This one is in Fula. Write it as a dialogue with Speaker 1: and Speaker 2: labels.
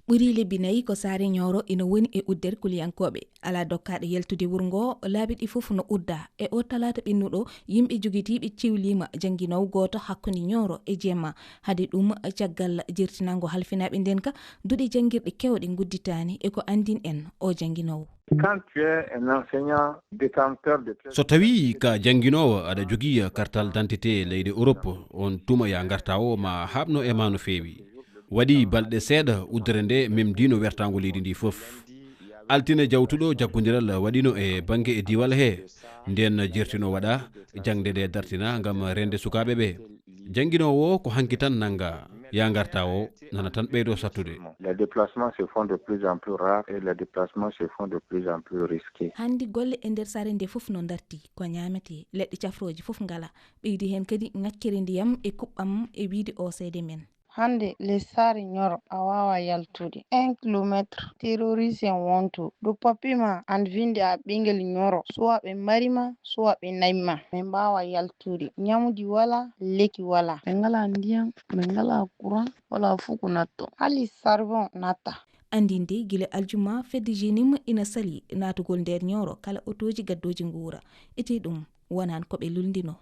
Speaker 1: ɓuri lebbi nayi ko saare Nioro ina woni e uddere kuliyankoɓe ala dokkaɗo yaltude wuro ngo laabi ɗi fof no udda e o talata ɓinnuɗo yimɓe jogitiɓe ciwlima janguinowo goto hakkude Nioro e Jemma haade ɗum caggal jirtinango halfinaɓe nden ka duuɗi janguirɗe kewɗe gudditani eko andin en o janguinowo.
Speaker 2: So tawi ka janguinowo aɗa jogui kartal d'identité leydi Europe on tuma ya garta o ma habno e ma no fewi. Waɗi balɗe seeɗa uddere nde memdino wertago leydi ndi foof. Altine jawtuɗo jaggodiral waɗino e banggue e diwal he nden jertino waɗa jangde ɗe dartina gam rende sukaɓe ɓe. Janguinowo ko hanki tan nanga ya garta o nana tan ɓeydo sattude.
Speaker 3: Les déplacements se font de plus en plus rares et les déplacements se font de plus en plus risqués.
Speaker 1: Handi golle e nder saare nde fof no darti ko ñamete leɗɗe cafroji fof ngala ɓeydi hen kadi ngakkere ndiyam e kuɓɓam e wiide o seede men.
Speaker 4: Hande le saare Nioro a wawa yaltude 1 kilométre terroriste en wonto ɗo papima an vinde a ɓingel Nioro suwa ɓe marima suwa ɓe naima ɓe mbawa yaltude nyamudi wala lekki wala ɓe ngala ndiyam ɓe ngala courant wala fu ko natto hali charbon natta.
Speaker 1: Andinde gila aljuma fedde jenim ina sali natugol nder Nioro kala otoji gaddoji nguura ete ɗum wonan ko ɓe luldino.